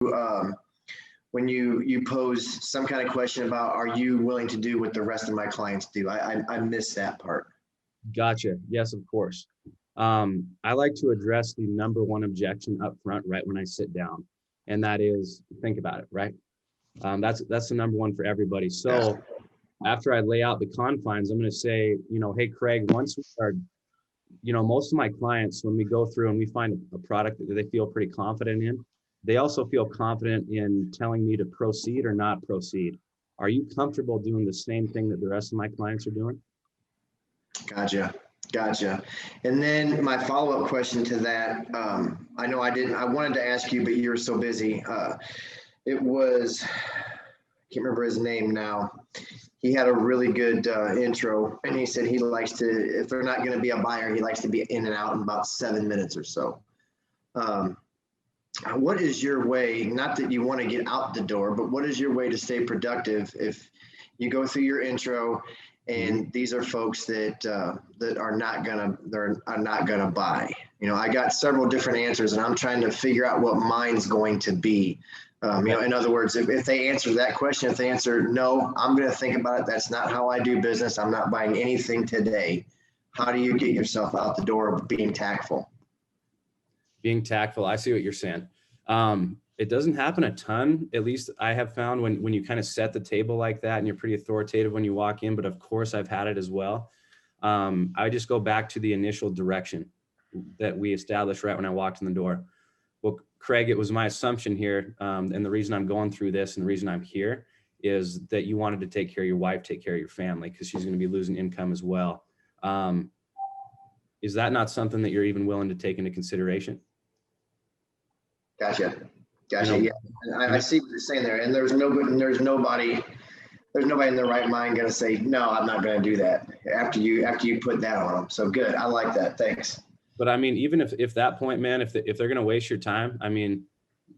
when you pose some kind of question about, are you willing to do what the rest of my clients do? I missed that part. Gotcha. Yes, of course. I like to address the number one objection up front right when I sit down, and that is, think about it, right? That's the number one for everybody. So after I lay out the confines, I'm going to say, hey, Craig, once we are, most of my clients, when we go through and we find a product that they feel pretty confident in, they also feel confident in telling me to proceed or not proceed. Are you comfortable doing the same thing that the rest of my clients are doing? Gotcha. And then my follow-up question to that, I know I wanted to ask you, but you were so busy. It was, I can't remember his name now. He had a really good intro, and he said he likes to, if they're not going to be a buyer, he likes to be in and out in about 7 minutes or so. What is your way, not that you want to get out the door, but what is your way to stay productive if you go through your intro and these are folks that are not gonna buy? I got several different answers, and I'm trying to figure out what mine's going to be. In other words, if they answer that question, if they answer no, I'm going to think about it. That's not how I do business. I'm not buying anything today. How do you get yourself out the door being tactful? Being tactful. I see what you're saying. It doesn't happen a ton. At least I have found when you kind of set the table like that and you're pretty authoritative when you walk in, but of course I've had it as well. I just go back to the initial direction that we established right when I walked in the door. Well, Craig, it was my assumption here, and the reason I'm going through this and the reason I'm here is that you wanted to take care of your wife, take care of your family, because she's going to be losing income as well. Is that not something that you're even willing to take into consideration? Gotcha. Yeah, I see what you're saying there, and there's nobody in their right mind going to say no. I'm not going to do that after you put that on them. So good, I like that. Thanks. But I mean, even if that point, man, if they're going to waste your time, I mean,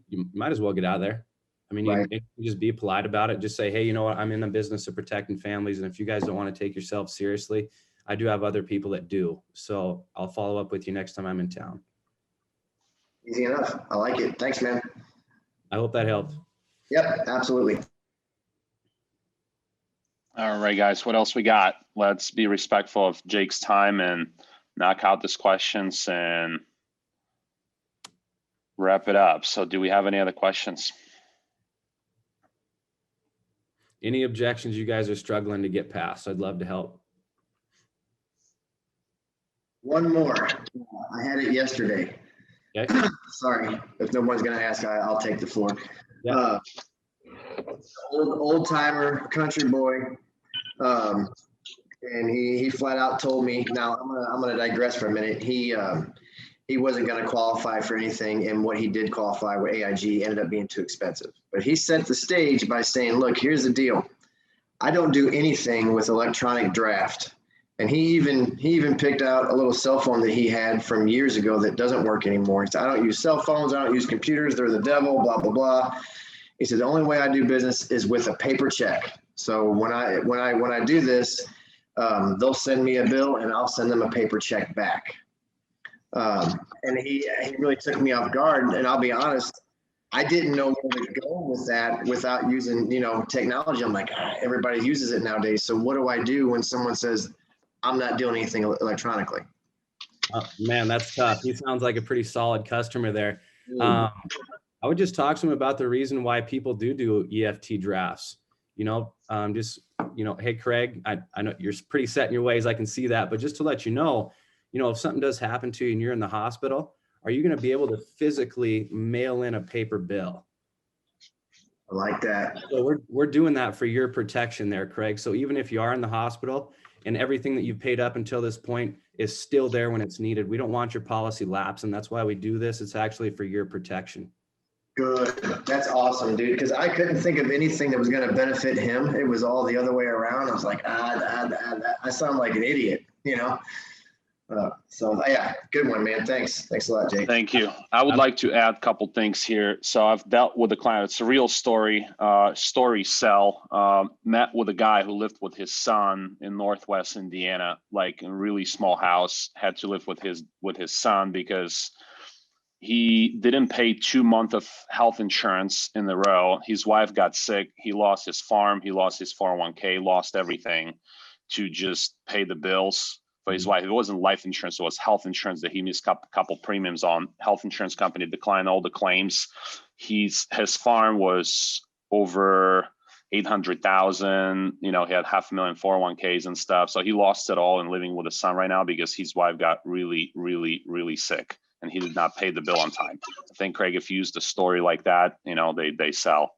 you might as well get out of there. I mean, right. You just be polite about it. Just say, hey, you know what? I'm in the business of protecting families, and if you guys don't want to take yourself seriously, I do have other people that do. So I'll follow up with you next time I'm in town. Easy enough. I like it. Thanks, man. I hope that helped. Yep, absolutely. All right, guys, what else we got? Let's be respectful of Jake's time and knock out these questions and wrap it up. So do we have any other questions? Any objections you guys are struggling to get past? I'd love to help. One more. I had it yesterday. Okay. Sorry, if no one's going to ask, I'll take the floor. Yeah. Old timer, country boy, and he flat out told me. Now I'm gonna digress for a minute. He wasn't going to qualify for anything, and what he did qualify with AIG ended up being too expensive. But he set the stage by saying, "Look, here's the deal. I don't do anything with electronic draft." And he even picked out a little cell phone that he had from years ago that doesn't work anymore. He said, "I don't use cell phones. I don't use computers. They're the devil, blah, blah, blah." He said, "The only way I do business is with a paper check. So when I do this, they'll send me a bill and I'll send them a paper check back." And he really took me off guard. And I'll be honest, I didn't know where to go with that without using, technology. I'm like, everybody uses it nowadays. So what do I do when someone says, I'm not doing anything electronically? Man, that's tough. He sounds like a pretty solid customer there. I would just talk to him about the reason why people do EFT drafts. Hey, Craig, I know you're pretty set in your ways. I can see that. But just to let you know, if something does happen to you and you're in the hospital, are you going to be able to physically mail in a paper bill? I like that. So we're doing that for your protection there, Craig. So even if you are in the hospital and everything that you've paid up until this point is still there when it's needed, we don't want your policy lapse. And that's why we do this. It's actually for your protection. Good. That's awesome, dude. Because I couldn't think of anything that was going to benefit him. It was all the other way around. I was like, I sound like an idiot, So yeah, good one, man. Thanks a lot, Jake. Thank you. I would like to add a couple things here. So I've dealt with a client. It's a real story. Met with a guy who lived with his son in Northwest Indiana, like in a really small house. Had to live with his son because he didn't pay 2 months of health insurance in a row. His wife got sick. He lost his farm. He lost his 401k, lost everything to just pay the bills for his wife. It wasn't life insurance. It was health insurance that he missed a couple premiums on. Health insurance company declined all the claims. His farm was over 800,000, he had 500,000 401ks and stuff. So he lost it all and living with his son right now because his wife got really, really, really sick and he did not pay the bill on time. I think, Craig, if you use the story like that, they sell.